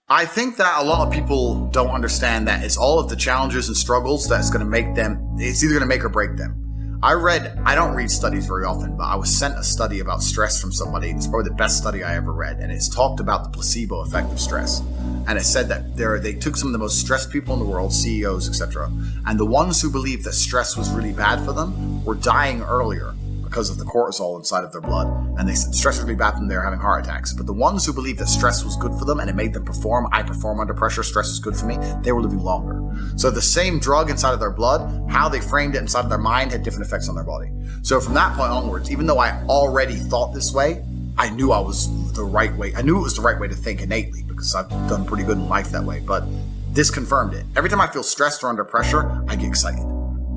I think that a lot of people don't understand that it's all of the challenges and struggles that's going to make them, it's either going to make or break them. I don't read studies very often, but I was sent a study about stress from somebody. It's probably the best study I ever read. And it's talked about the placebo effect of stress. And it said that they took some of the most stressed people in the world, CEOs, etc. And the ones who believed that stress was really bad for them were dying earlier because of the cortisol inside of their blood. And they said stress was really bad for them, they were having heart attacks. But the ones who believed that stress was good for them and it made them perform, I perform under pressure, stress is good for me, they were living longer. So the same drug inside of their blood, how they framed it inside of their mind had different effects on their body. So from that point onwards, even though I already thought this way, I knew I was the right way. I knew it was the right way to think innately because I've done pretty good in life that way. But this confirmed it. Every time I feel stressed or under pressure, I get excited.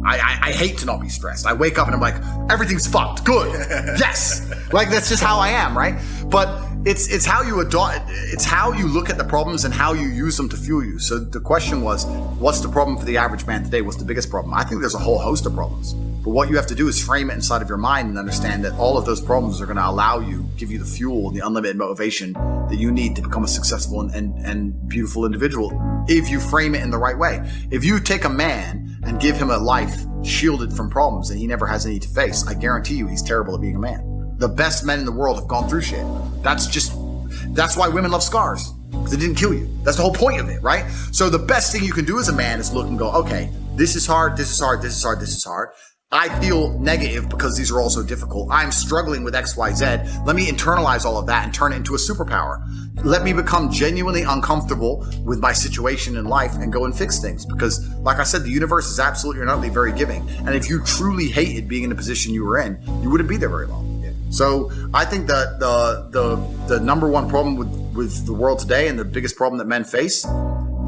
I hate to not be stressed. I wake up and I'm like, everything's fucked. Good. Yes. Like, that's just how I am, right? But it's how you adopt, it's how you look at the problems and how you use them to fuel you. So the question was, what's the problem for the average man today? What's the biggest problem? I think there's a whole host of problems. But what you have to do is frame it inside of your mind and understand that all of those problems are going to allow you, give you the fuel and the unlimited motivation that you need to become a successful and beautiful individual if you frame it in the right way. If you take a man and give him a life shielded from problems and he never has any to face, I guarantee you he's terrible at being a man. The best men in the world have gone through shit. That's why women love scars. Because it didn't kill you. That's the whole point of it, right? So the best thing you can do as a man is look and go, okay, this is hard, this is hard, this is hard, this is hard. I feel negative because these are all so difficult. I'm struggling with X, Y, Z. Let me internalize all of that and turn it into a superpower. Let me become genuinely uncomfortable with my situation in life and go and fix things. Because, like I said, the universe is absolutely and utterly very giving. And if you truly hated being in the position you were in, you wouldn't be there very long. Yeah. So I think that the number one problem with the world today and the biggest problem that men face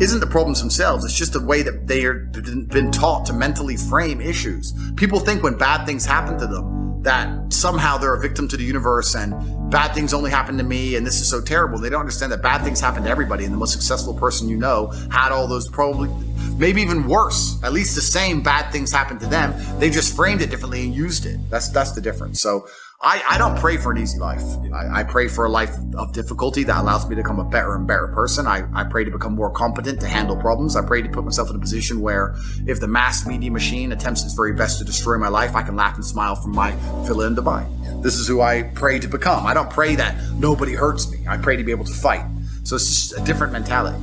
isn't the problems themselves. It's just the way that they've been taught to mentally frame issues. People think when bad things happen to them that somehow they're a victim to the universe and bad things only happen to me and this is so terrible. They don't understand that bad things happen to everybody, and the most successful person you know had all those, probably maybe even worse, at least the same bad things happened to them. They just framed it differently and used it. That's the difference. So I don't pray for an easy life. I pray for a life of difficulty that allows me to become a better and better person. I pray to become more competent to handle problems. I pray to put myself in a position where if the mass media machine attempts its very best to destroy my life, I can laugh and smile from my villa in Dubai. This is who I pray to become. I don't pray that nobody hurts me. I pray to be able to fight. So it's just a different mentality.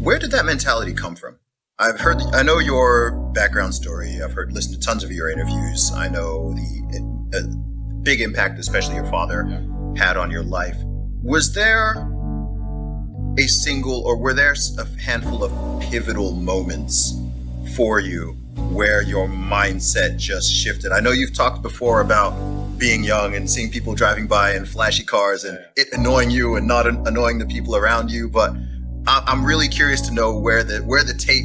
Where did that mentality come from? I know your background story. I've listened to tons of your interviews. I know the big impact, especially your father, had on your life. Was there a single, or were there a handful of pivotal moments for you where your mindset just shifted? I know you've talked before about being young and seeing people driving by in flashy cars and it annoying you and not annoying the people around you, but I'm really curious to know where the Tate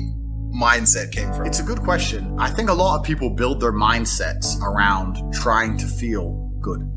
mindset came from. It's a good question. I think a lot of people build their mindsets around trying to feel good.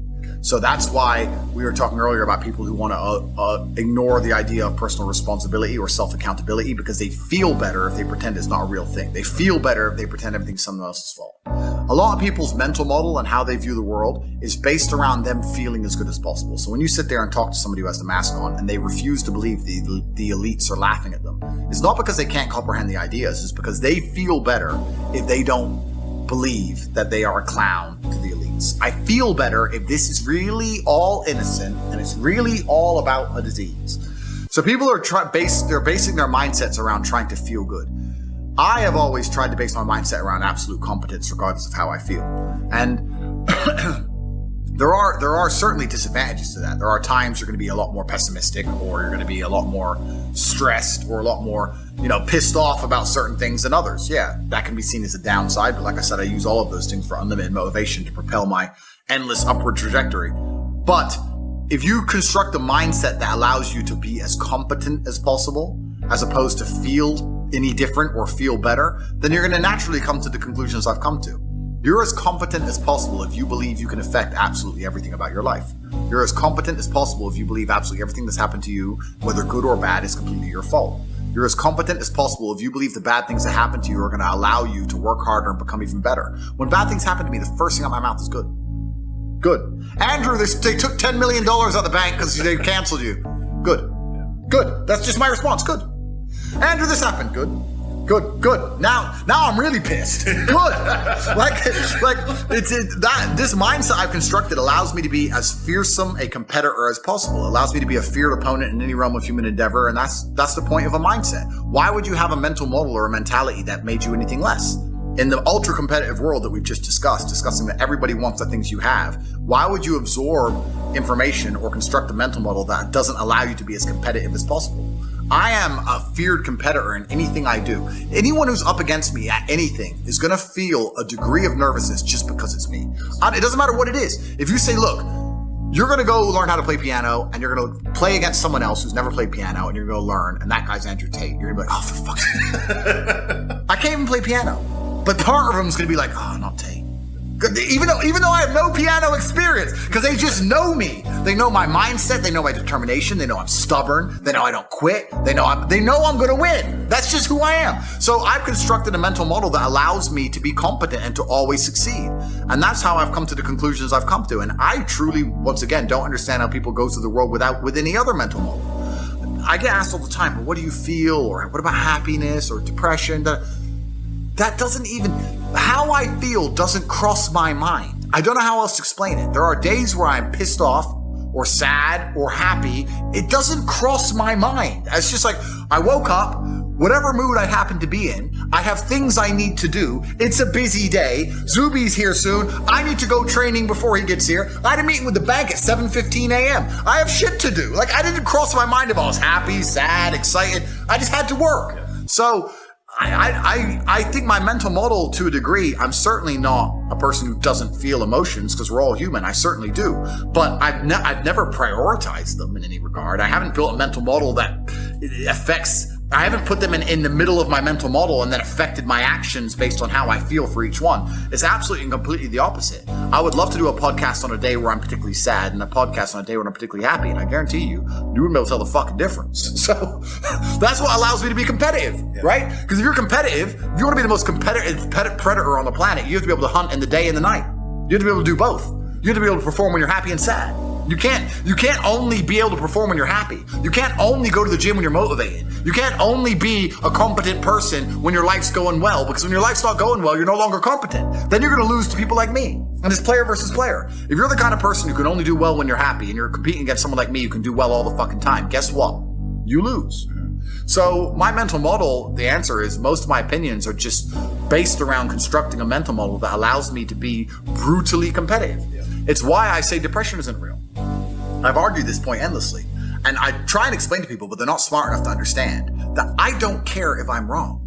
So that's why we were talking earlier about people who want to ignore the idea of personal responsibility or self-accountability because they feel better if they pretend it's not a real thing. They feel better if they pretend everything's someone else's fault. A lot of people's mental model and how they view the world is based around them feeling as good as possible. So when you sit there and talk to somebody who has the mask on and they refuse to believe the elites are laughing at them, it's not because they can't comprehend the ideas, it's because they feel better if they don't believe that they are a clown to the elites. I feel better if this is really all innocent and it's really all about a disease. So people are basing their mindsets around trying to feel good. I have always tried to base my mindset around absolute competence regardless of how I feel. And there are certainly disadvantages to that. There are times you're going to be a lot more pessimistic, or you're going to be a lot more stressed, or a lot more, pissed off about certain things than others. Yeah, that can be seen as a downside. But like I said, I use all of those things for unlimited motivation to propel my endless upward trajectory. But if you construct a mindset that allows you to be as competent as possible, as opposed to feel any different or feel better, then you're going to naturally come to the conclusions I've come to. You're as competent as possible if you believe you can affect absolutely everything about your life. You're as competent as possible if you believe absolutely everything that's happened to you, whether good or bad, is completely your fault. You're as competent as possible if you believe the bad things that happen to you are going to allow you to work harder and become even better. When bad things happen to me, the first thing out of my mouth is good. Good. Andrew, they took $10 million out of the bank because they canceled you. Good. Good. That's just my response. Good. Andrew, this happened. Good. Now I'm really pissed. Good. This mindset I've constructed allows me to be as fearsome a competitor as possible. It allows me to be a feared opponent in any realm of human endeavor, and that's the point of a mindset. Why would you have a mental model or a mentality that made you anything less? In the ultra competitive world that we've just discussing that everybody wants the things you have, why would you absorb information or construct a mental model that doesn't allow you to be as competitive as possible? I am a feared competitor in anything I do. Anyone who's up against me at anything is going to feel a degree of nervousness just because it's me. It doesn't matter what it is. If you say, look, you're going to go learn how to play piano and you're going to play against someone else who's never played piano and you're going to learn, and that guy's Andrew Tate, you're going to be like, oh, for fuck's sake. I can't even play piano. But part of them is going to be like, oh, not Tate. Even though I have no piano experience, because they just know me. They know my mindset. They know my determination. They know I'm stubborn. They know I don't quit. They know I'm going to win. That's just who I am. So I've constructed a mental model that allows me to be competent and to always succeed. And that's how I've come to the conclusions I've come to. And I truly, once again, don't understand how people go through the world with any other mental model. I get asked all the time, well, what do you feel? Or what about happiness or depression? That doesn't even, how I feel doesn't cross my mind. I don't know how else to explain it. There are days where I'm pissed off or sad or happy. It doesn't cross my mind. It's just like, I woke up, whatever mood I happen to be in, I have things I need to do. It's a busy day. Zuby's here soon. I need to go training before he gets here. I had a meeting with the bank at 7:15 a.m. I have shit to do. I didn't cross my mind if I was happy, sad, excited. I just had to work. So I think my mental model, to a degree, I'm certainly not a person who doesn't feel emotions, because we're all human. I certainly do. But I've never prioritized them in any regard. I haven't built a mental model that affects, I haven't put them in the middle of my mental model and then affected my actions based on how I feel for each one. It's absolutely and completely the opposite. I would love to do a podcast on a day where I'm particularly sad and a podcast on a day where I'm particularly happy. And I guarantee you wouldn't be able to tell the fucking difference. So that's what allows me to be competitive, right? Because if you're competitive, if you want to be the most competitive predator on the planet, you have to be able to hunt in the day and the night. You have to be able to do both. You have to be able to perform when you're happy and sad. You can't only be able to perform when you're happy. You can't only go to the gym when you're motivated. You can't only be a competent person when your life's going well, because when your life's not going well, you're no longer competent. Then you're going to lose to people like me. And it's player versus player. If you're the kind of person who can only do well when you're happy and you're competing against someone like me who can do well all the fucking time, guess what? You lose. So my mental model, the answer is most of my opinions are just based around constructing a mental model that allows me to be brutally competitive. It's why I say depression isn't real. I've argued this point endlessly. And I try and explain to people, but they're not smart enough to understand that I don't care if I'm wrong.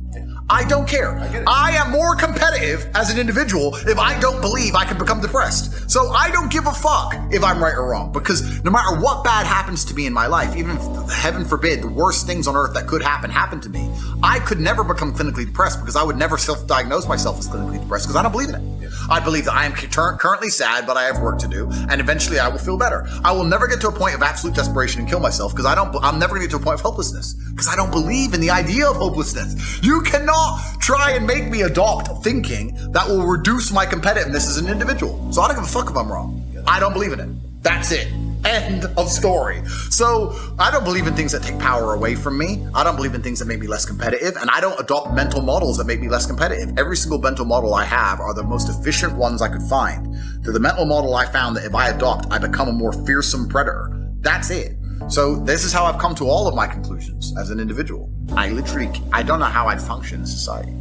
I don't care. I am more competitive as an individual if I don't believe I can become depressed. So I don't give a fuck if I'm right or wrong, because no matter what bad happens to me in my life, even if, heaven forbid, the worst things on earth that could happen to me, I could never become clinically depressed, because I would never self-diagnose myself as clinically depressed, because I don't believe in it. I believe that I am currently sad, but I have work to do, and eventually I will feel better. I will never get to a point of absolute desperation and kill myself, because I'm never going to get to a point of hopelessness, because I don't believe in the idea of hopelessness. You cannot try and make me adopt thinking that will reduce my competitiveness as an individual. So I don't give a fuck if I'm wrong. I don't believe in it. That's it. End of story. So I don't believe in things that take power away from me. I don't believe in things that make me less competitive, and I don't adopt mental models that make me less competitive. Every single mental model I have are the most efficient ones I could find. They're the mental model I found that if I adopt, I become a more fearsome predator. That's it. So this is how I've come to all of my conclusions as an individual. I don't know how I'd function in society.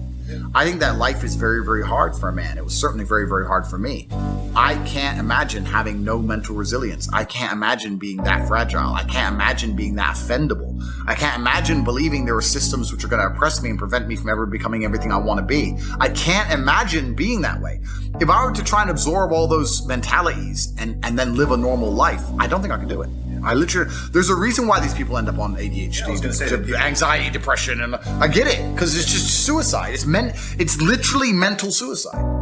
I think that life is very, very hard for a man. It was certainly very, very hard for me. I can't imagine having no mental resilience. I can't imagine being that fragile. I can't imagine being that offendable. I can't imagine believing there are systems which are going to oppress me and prevent me from ever becoming everything I want to be. I can't imagine being that way. If I were to try and absorb all those mentalities and then live a normal life, I don't think I could do it. There's a reason why these people end up on ADHD, anxiety, depression, and I get it, because it's just suicide. It's literally mental suicide.